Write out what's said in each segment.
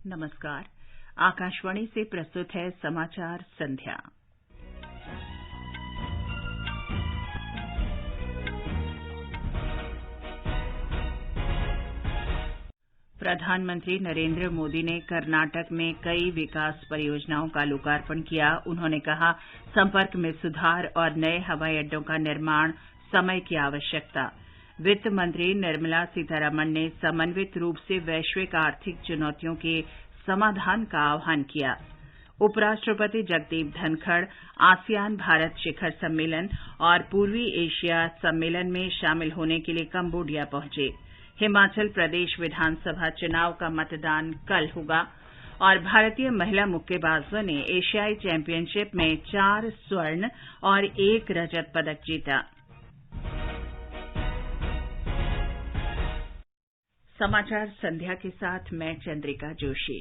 नमस्कार। आकाशवाणी से प्रस्तुत है समाचार संध्या। प्रधानमंत्री नरेंद्र मोदी ने कर्नाटक में कई विकास परियोजनाओं का लोकार्पण किया। उन्होंने कहा, संपर्क में सुधार और नए हवाई अड्डों का निर्माण समय की आवश्यकता। वित्त मंत्री निर्मला सीतारमण ने समन्वित रूप से वैश्विक आर्थिक चुनौतियों के समाधान का आह्वान किया। उपराष्ट्रपति जगदीप धनखड़ आसियान भारत शिखर सम्मेलन और पूर्वी एशिया सम्मेलन में शामिल होने के लिए कंबोडिया पहुंचे। हिमाचल प्रदेश विधानसभा चुनाव का मतदान कल होगा और भारतीय महिला मुक्केबाजों ने एशियाई चैंपियनशिप में 4 स्वर्ण और 1 रजत पदक जीता। समाचार संध्या के साथ मैं चंद्रिका जोशी।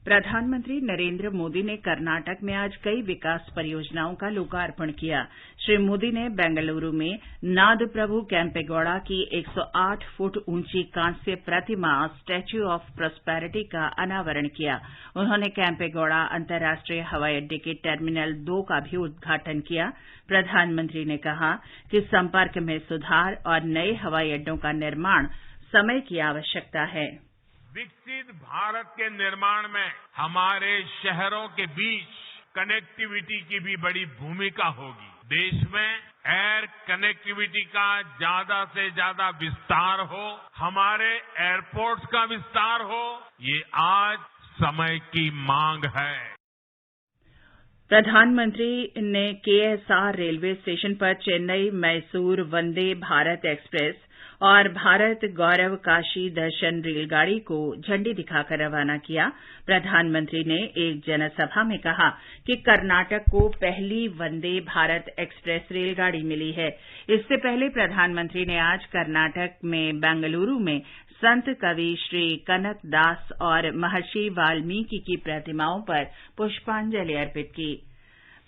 प्रधानमंत्री नरेंद्र मोदी ने कर्नाटक में आज कई विकास परियोजनाओं का लोकार्पण किया। श्री मोदी ने बेंगलुरु में नादप्रभु केम्पेगौड़ा की 108 फुट ऊंची कांस्य प्रतिमा स्टैच्यू ऑफ प्रॉस्पेरिटी का अनावरण किया। उन्होंने केम्पेगौड़ा अंतर्राष्ट्रीय हवाई अड्डे के टर्मिनल 2 का भी उद्घाटन किया। प्रधानमंत्री ने कहा कि संपर्क में सुधार और नए हवाई अड्डों का निर्माण समय की आवश्यकता है। विकसित भारत के निर्माण में हमारे शहरों के बीच कनेक्टिविटी की भी बड़ी भूमिका होगी। देश में एयर कनेक्टिविटी का ज्यादा से ज्यादा विस्तार हो, हमारे एयरपोर्ट्स का विस्तार हो, ये आज समय की मांग है। प्रधानमंत्री ने केएसआर रेलवे स्टेशन पर चेन्नई मैसूर वंदे भारत एक्सप्रेस और भारत गौरव काशी दर्शन रेलगाड़ी को झंडी दिखाकर रवाना किया। प्रधानमंत्री ने एक जनसभा में कहा कि कर्नाटक को पहली वंदे भारत एक्सप्रेस रेलगाड़ी मिली है। इससे पहले प्रधानमंत्री ने आज कर्नाटक में बेंगलुरु में संत कवि श्री कनक दास और महर्षि वाल्मीकि की प्रतिमाओं पर पुष्पांजलि अर्पित की।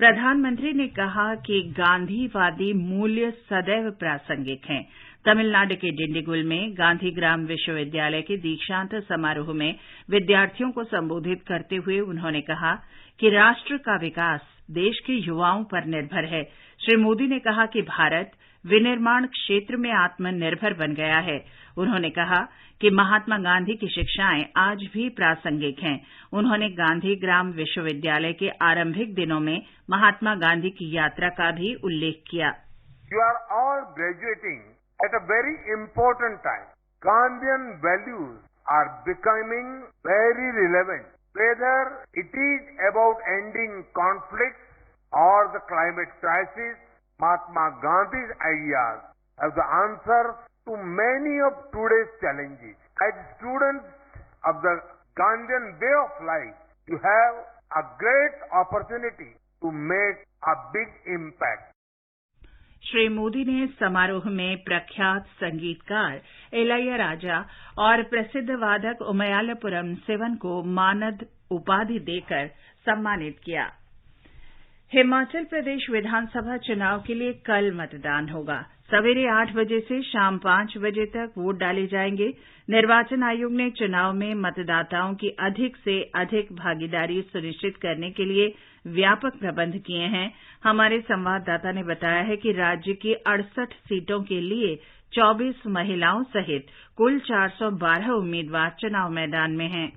प्रधानमंत्री ने कहा कि गांधीवादी मूल्य सदैव प्रासंगिक हैं। तमिलनाडु के डिंडीगुल में गांधीग्राम विश्वविद्यालय के दीक्षांत समारोह में विद्यार्थियों को संबोधित करते हुए उन्होंने कहा कि राष्ट्र का विकास देश के युवाओं पर निर्भर है। श्री मोदी ने कहा कि भारत विनिर्माण क्षेत्र में आत्मनिर्भर बन गया है। उन्होंने कहा कि महात्मा गांधी की शिक्षाएं आज भी प्रासंगिक हैं। उन्होंने गांधीग्राम विश्वविद्यालय के आरंभिक दिनों में महात्मा गांधी की यात्रा का भी उल्लेख किया। You are all graduating at a very important time. Gandhian values are becoming very relevant. Whether it is about ending conflicts or the climate crisis, Mahatma Gandhi's ideas have the answer to many of today's challenges. As students of the Gandhian way of life, you have a great opportunity to make a big impact. Shri Modi ने समारोह में प्रख्यात संगीतकार इलैयाराजा और प्रसिद्ध वादक उमयालपुरम सिवन को मानद उपाधि देकर सम्मानित किया। हिमाचल प्रदेश विधानसभा चुनाव के लिए कल मतदान होगा। सवेरे 8 बजे से शाम 5 बजे तक वोट डाले जाएंगे। निर्वाचन आयोग ने चुनाव में मतदाताओं की अधिक से अधिक भागीदारी सुनिश्चित करने के लिए व्यापक प्रबंध किए हैं। हमारे संवाददाता ने बताया है कि राज्य की 68 सीटों के लिए 24 महिलाओं सहित कुल 412 उम्मीदवार चुनाव मैदान में हैं।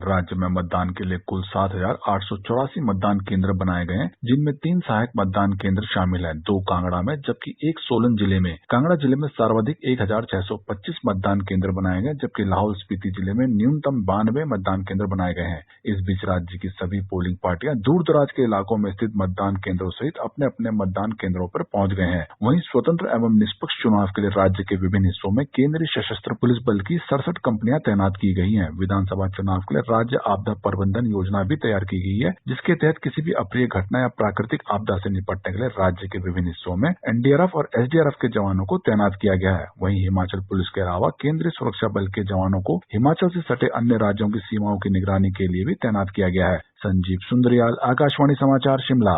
राज्य में मतदान के लिए कुल 7,884 मतदान केंद्र बनाए गए हैं, जिनमें 3 सहायक मतदान केंद्र शामिल हैं, 2 कांगड़ा में जबकि 1 सोलन जिले में। कांगड़ा जिले में सर्वाधिक 1,625 मतदान केंद्र बनाए गए, जबकि लाहौल स्पीति जिले में न्यूनतम 92 मतदान केंद्र बनाए गए हैं। इस बीच राज्य की सभी पोलिंग पार्टियां दूर दराज के इलाकों में स्थित मतदान केंद्रों सहित अपने अपने मतदान केंद्रों पर पहुंच गए हैं। वहीं स्वतंत्र एवं निष्पक्ष चुनाव के लिए राज्य के विभिन्न हिस्सों में केंद्रीय सशस्त्र पुलिस बल की 67 कंपनियां तैनात की गई हैं। विधानसभा चुनाव के लिए राज्य आपदा प्रबंधन योजना भी तैयार की गई है, जिसके तहत किसी भी अप्रिय घटना या प्राकृतिक आपदा से निपटने के लिए राज्य के विभिन्न हिस्सों में एनडीआरएफ और एसडीआरएफ के जवानों को तैनात किया गया है। वहीं हिमाचल पुलिस के अलावा केंद्रीय सुरक्षा बल के जवानों को हिमाचल से सटे अन्य राज्यों की सीमाओं की निगरानी के लिए भी तैनात किया गया है। संजीव सुंदरियाल, आकाशवाणी समाचार, शिमला।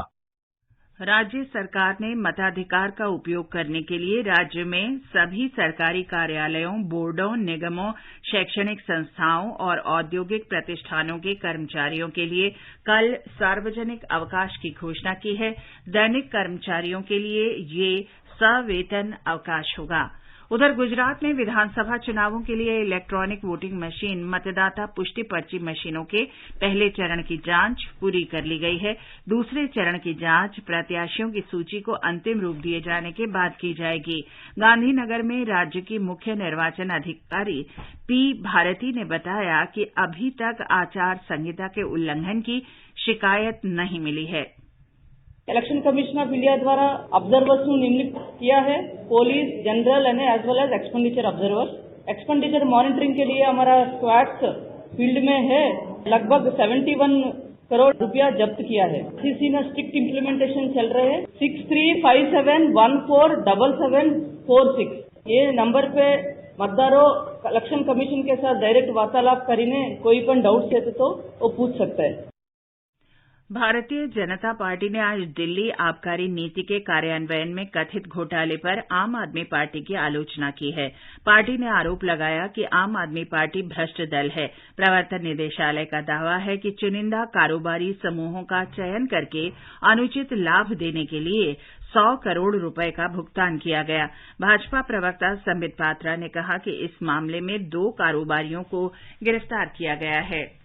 राज्य सरकार ने मताधिकार का उपयोग करने के लिए राज्य में सभी सरकारी कार्यालयों, बोर्डों, निगमों, शैक्षणिक संस्थाओं और औद्योगिक प्रतिष्ठानों के कर्मचारियों के लिए कल सार्वजनिक अवकाश की घोषणा की है। दैनिक कर्मचारियों के लिए ये सवेतन अवकाश होगा। उधर गुजरात में विधानसभा चुनावों के लिए इलेक्ट्रॉनिक वोटिंग मशीन मतदाता पुष्टि पर्ची मशीनों के पहले चरण की जांच पूरी कर ली गई है। दूसरे चरण की जांच प्रत्याशियों की सूची को अंतिम रूप दिए जाने के बाद की जाएगी। गांधीनगर में राज्य की मुख्य निर्वाचन अधिकारी पी भारती ने बताया कि अभी तक आचार संहिता के उल्लंघन की शिकायत नहीं मिली है। इलेक्शन कमीशन ऑफ इंडिया द्वारा ऑब्जर्वर्स को नियमित किया है, police, general as well as expenditure observers. Expenditure monitoring के लिए हमारा स्क्वाड्स फील्ड में है। लगभग 71 करोड़ रुपया जब्त किया है। सीसी में स्ट्रिक्ट इम्प्लीमेंटेशन चल रहे हैं। 6357147746 ये नंबर पे मतदारों इलेक्शन कमीशन के साथ डायरेक्ट वार्तालाप करीने कोई पण डाउट्स है तो वो पूछ सकता है। भारतीय जनता पार्टी ने आज दिल्ली आबकारी नीति के कार्यान्वयन में कथित घोटाले पर आम आदमी पार्टी की आलोचना की है। पार्टी ने आरोप लगाया कि आम आदमी पार्टी भ्रष्ट दल है। प्रवर्तन निदेशालय का दावा है कि चुनिंदा कारोबारी समूहों का चयन करके अनुचित लाभ देने के लिए 100 करोड़ रुपए का भुगतान किया गया। भाजपा प्रवक्ता संबित पात्रा ने कहा कि इस मामले में 2 कारोबारियों को गिरफ्तार किया गया है।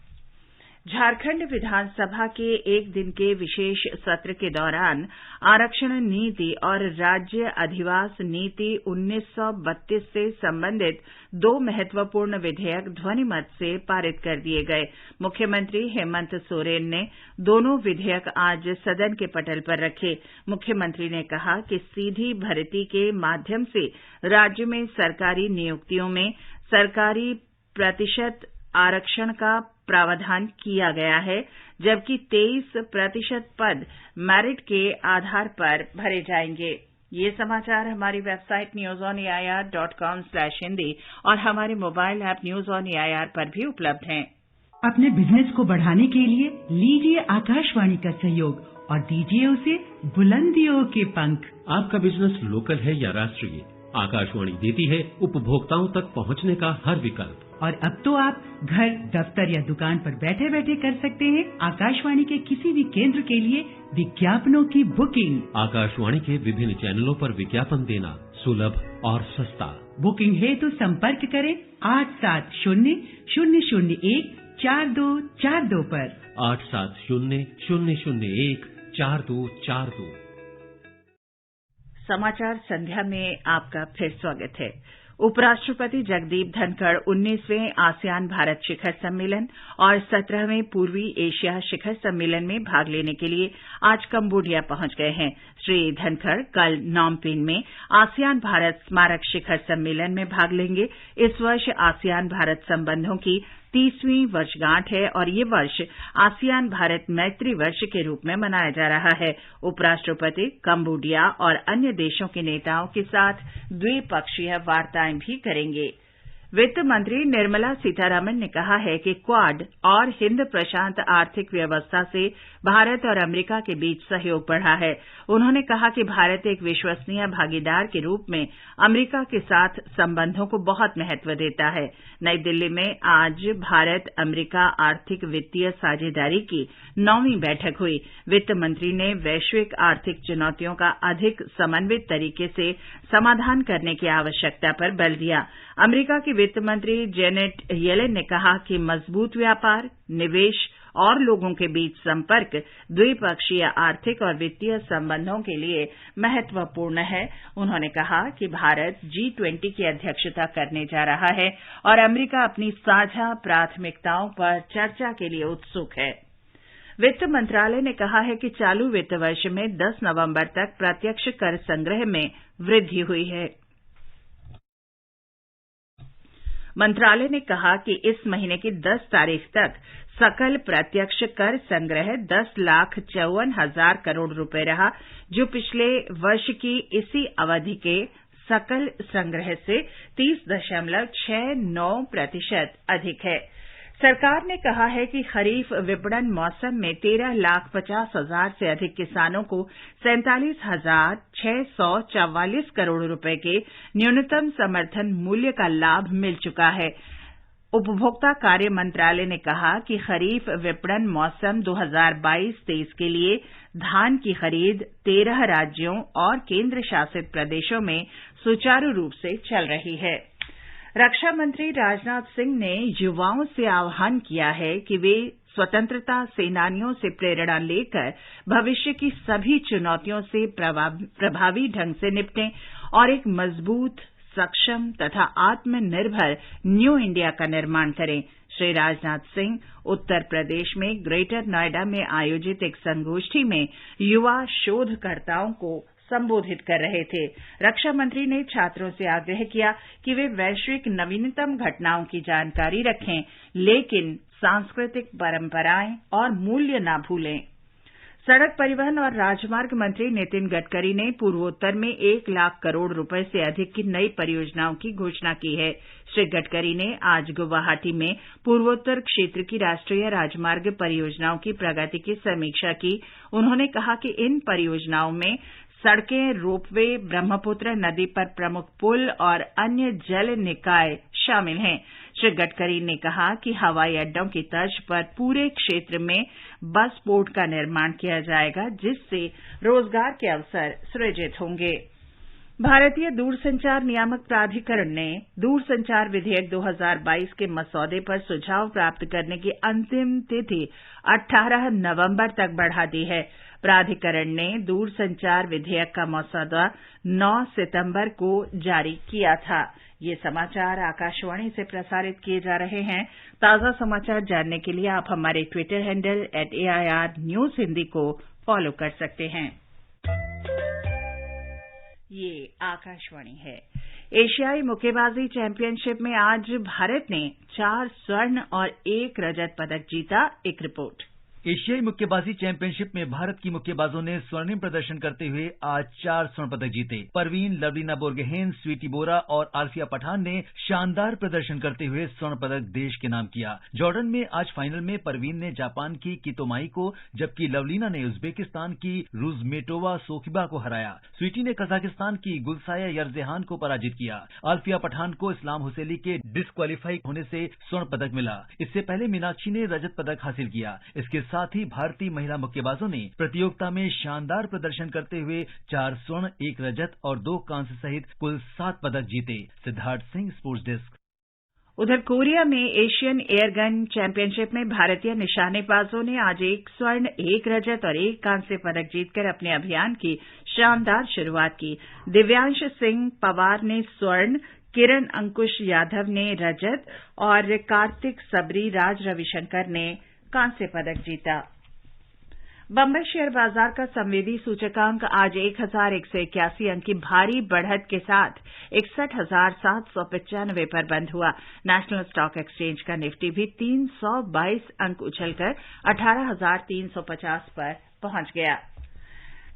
झारखंड विधानसभा के एक दिन के विशेष सत्र के दौरान आरक्षण नीति और राज्य अधिवास नीति 1932 से संबंधित 2 महत्वपूर्ण विधेयक ध्वनिमत से पारित कर दिए गए। मुख्यमंत्री हेमंत सोरेन ने दोनों विधेयक आज सदन के पटल पर रखे। मुख्यमंत्री ने कहा कि सीधी भर्ती के माध्यम से राज्य में सरकारी नियुक्तियों में सरकारी प्रतिशत आरक्षण का प्रावधान किया गया है, जबकि 23% पद मेरिट के आधार पर भरे जाएंगे। ये समाचार हमारी वेबसाइट newsonair.com/hindi और हमारे mobile app news on AIR पर भी उपलब्ध हैं। अपने बिजनेस को बढ़ाने के लिए लीजिए आकाशवाणी का सहयोग और दीजिए उसे बुलंदियों के पंख। आपका बिजनेस लोकल है या राष्ट्रीय, आकाशवाणी देती है उपभोक्ताओं तक पहुंचने का हर विकल्प। और अब तो आप घर, दफ्तर या दुकान पर बैठे बैठे कर सकते हैं आकाशवाणी के किसी भी केंद्र के लिए विज्ञापनों की बुकिंग। आकाशवाणी के विभिन्न चैनलों पर विज्ञापन देना सुलभ और सस्ता। बुकिंग है तो संपर्क करें 8700014242 पर। 8700014242। समाचार संध्या में आपका फिर स्वागत है। उपराष्ट्रपति जगदीप धनखड़ 19वें आसियान भारत शिखर सम्मेलन और 17वें पूर्वी एशिया शिखर सम्मेलन में भाग लेने के लिए आज कंबोडिया पहुंच गए हैं। श्री धनखड़ कल नॉमपेन में आसियान भारत स्मारक शिखर सम्मेलन में भाग लेंगे। इस वर्ष आसियान भारत संबंधों की 30वीं वर्षगांठ है और ये वर्ष आसियान भारत मैत्री वर्ष के रूप में मनाया जा रहा है। उपराष्ट्रपति कंबोडिया और अन्य देशों के नेताओं के साथ द्विपक्षीय वार्ताएं भी करेंगे। वित्त मंत्री निर्मला सीतारमण ने कहा है कि क्वाड और हिंद प्रशांत आर्थिक व्यवस्था से भारत और अमेरिका के बीच सहयोग बढ़ा है। उन्होंने कहा कि भारत एक विश्वसनीय भागीदार के रूप में अमेरिका के साथ संबंधों को बहुत महत्व देता है। नई दिल्ली में आज भारत अमेरिका आर्थिक वित्तीय साझेदारी की 9वीं बैठक हुई। वित्त मंत्री ने वैश्विक आर्थिक चुनौतियों का अधिक समन्वित तरीके से समाधान करने की आवश्यकता पर बल दिया। अमेरिका की वित्त मंत्री जेनेट येलेन ने कहा कि मजबूत व्यापार, निवेश और लोगों के बीच संपर्क द्विपक्षीय आर्थिक और वित्तीय संबंधों के लिए महत्वपूर्ण है। उन्होंने कहा कि भारत G20 की अध्यक्षता करने जा रहा है और अमेरिका अपनी साझा प्राथमिकताओं पर चर्चा के लिए उत्सुक है। वित्त मंत्रालय ने कहा है कि चालू वित्त वर्ष में 10 नवंबर तक प्रत्यक्ष कर संग्रह में वृद्धि हुई है। मंत्रालय ने कहा कि इस महीने की 10 तारीख तक सकल प्रत्यक्ष कर संग्रह 10,54,000 करोड़ रुपए रहा, जो पिछले वर्ष की इसी अवधि के सकल संग्रह से 30.69% अधिक है। सरकार ने कहा है कि खरीफ विपणन मौसम में 13,50,000 से अधिक किसानों को 47,644 करोड़ रुपए के न्यूनतम समर्थन मूल्य का लाभ मिल चुका है। उपभोक्ता कार्य मंत्रालय ने कहा कि खरीफ विपणन मौसम 2022-23 के लिए धान की खरीद 13 राज्यों और केंद्र शासित प्रदेशों में सुचारू रूप से चल रही है। रक्षा मंत्री राजनाथ सिंह ने युवाओं से आह्वान किया है कि वे स्वतंत्रता सेनानियों से प्रेरणा लेकर भविष्य की सभी चुनौतियों से प्रभावी ढंग से निपटें और एक मजबूत, सक्षम तथा आत्मनिर्भर न्यू इंडिया का निर्माण करें। श्री राजनाथ सिंह उत्तर प्रदेश में ग्रेटर नोएडा में आयोजित एक संगोष्ठी में युवा शोधकर्ताओं को संबोधित कर रहे थे। रक्षा मंत्री ने छात्रों से आग्रह किया कि वे वैश्विक नवीनतम घटनाओं की जानकारी रखें, लेकिन सांस्कृतिक परंपराएं और मूल्य न भूलें। सड़क परिवहन और राजमार्ग मंत्री नितिन गडकरी ने पूर्वोत्तर में 1 लाख करोड़ रुपए से अधिक की नई परियोजनाओं की घोषणा की है। श्री गडकरी ने आज गुवाहाटी में पूर्वोत्तर क्षेत्र की राष्ट्रीय राजमार्ग परियोजनाओं की प्रगति की समीक्षा की। उन्होंने कहा कि इन परियोजनाओं में सड़कें, रोपवे, ब्रह्मपुत्र नदी पर प्रमुख पुल और अन्य जल निकाय शामिल हैं। श्री गडकरी ने कहा कि हवाई अड्डों की तर्ज पर पूरे क्षेत्र में बस पोर्ट का निर्माण किया जाएगा, जिससे रोजगार के अवसर सृजित होंगे। भारतीय दूरसंचार नियामक प्राधिकरण ने दूरसंचार विधेयक 2022 के मसौदे पर सुझाव प्राप्त करने की अंतिम तिथि 18 नवंबर तक बढ़ा दी है। प्राधिकरण ने दूरसंचार विधेयक का मसौदा 9 सितंबर को जारी किया था। ये समाचार आकाशवाणी से प्रसारित किए जा रहे हैं। ताजा समाचार जानने के लिए आप हमारे Twitter handle @AIR News Hindi को फॉलो कर सकते हैं। ये आकाशवाणी है। एशियाई मुक्केबाजी चैंपियनशिप में आज भारत ने 4 स्वर्ण और 1 रजत पदक जीता। एक रिपोर्ट। एशियाई मुक्केबाजी चैंपियनशिप में भारत की मुक्केबाजों ने स्वर्णिम प्रदर्शन करते हुए आज 4 स्वर्ण पदक जीते। परवीन, लवलीना बोरगोहेन, स्वीटी बोरा और आसिया पठान ने शानदार प्रदर्शन करते हुए स्वर्ण पदक देश के नाम किया। जॉर्डन में आज फाइनल में परवीन ने जापान की कितोमाई को, जबकि लवलीना ने उज्बेकिस्तान की रुजमेटोवा सोखिबा को हराया। स्वीटी ने कजाकिस्तान की गुलसाया यरजेहान को पराजित किया। आल्फिया पठान को इस्लाम हुसैली के डिस्क्वालीफाई होने से स्वर्ण पदक मिला। इससे पहले मीनाक्षी ने रजत पदक हासिल किया। इसके साथ ही भारतीय महिला मुक्केबाजों ने प्रतियोगिता में शानदार प्रदर्शन करते हुए 4 स्वर्ण, 1 रजत और 2 कांस्य सहित कुल 7 पदक जीते। Siddharth Singh, sports desk. उधर कोरिया में एशियन एयरगन चैंपियनशिप में भारतीय निशानेबाजों ने आज 1 स्वर्ण, 1 रजत और 1 कांस्य पदक जीतकर अपने अभियान की शानदार शुरुआत की। दिव्यांश सिंह पवार ने स्वर्ण, किरण अंकुश यादव ने रजत और कार्तिक सबरी राज रविशंकर ने कांस्य पदक जीता। बंबई शेयर बाजार का संवेदी सूचकांक आज 1181 अंक की भारी बढ़त के साथ 61,795 पर बंद हुआ। नेशनल स्टॉक एक्सचेंज का निफ्टी भी 322 अंक उछलकर 18,350 पर पहुंच गया।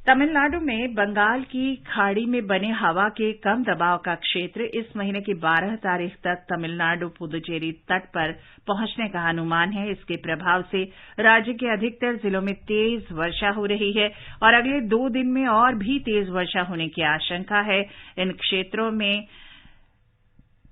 तमिलनाडु में बंगाल की खाड़ी में बने हवा के कम दबाव का क्षेत्र इस महीने की 12 तारीख तक तमिलनाडु पुदुचेरी तट पर पहुंचने का अनुमान है। इसके प्रभाव से राज्य के अधिकतर जिलों में तेज वर्षा हो रही है और अगले 2 दिन में और भी तेज वर्षा होने की आशंका है। इन क्षेत्रों में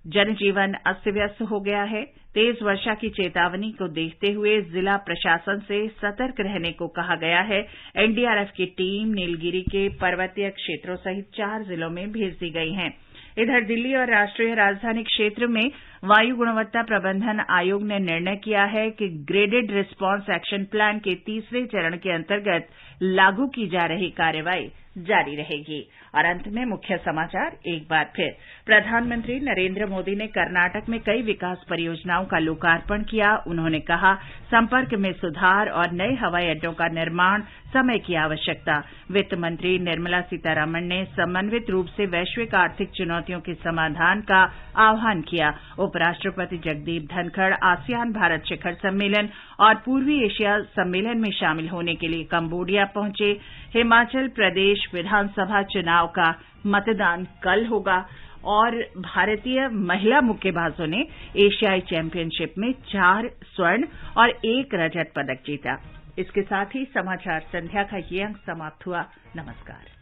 जनजीवन अस्त-व्यस्त हो गया है। तेज वर्षा की चेतावनी को देखते हुए जिला प्रशासन से सतर्क रहने को कहा गया है। एनडीआरएफ की टीम नीलगिरी के पर्वतीय क्षेत्रों सहित 4 जिलों में भेज दी गई है। इधर दिल्ली और राष्ट्रीय राजधानी क्षेत्र में वायु गुणवत्ता प्रबंधन आयोग ने निर्णय किया है कि ग्रेडेड रिस्पांस एक्शन प्लान के 3रे चरण के अंतर्गत लागू की जा रही कार्रवाई जारी रहेगी। और अंत में मुख्य समाचार एक बार फिर। प्रधानमंत्री नरेंद्र मोदी ने कर्नाटक में कई विकास परियोजनाओं का लोकार्पण किया। उन्होंने कहा, संपर्क में सुधार और नए हवाई अड्डों का निर्माण समय की आवश्यकता। वित्त मंत्री निर्मला सीतारमण ने समन्वित रूप से वैश्विक आर्थिक चुनौतियों के समाधान का आह्वान किया। उपराष्ट्रपति जगदीप धनखड़ आसियान भारत शिखर सम्मेलन और पूर्वी एशिया सम्मेलन में शामिल होने के लिए कंबोडिया पहुंचे। हिमाचल प्रदेश विधानसभा चुनाव का मतदान कल होगा और भारतीय महिला मुक्केबाजों ने एशियाई चैंपियनशिप में 4 स्वर्ण और 1 रजत पदक जीता। इसके साथ ही समाचार संध्या का ये अंक समाप्त हुआ। नमस्कार।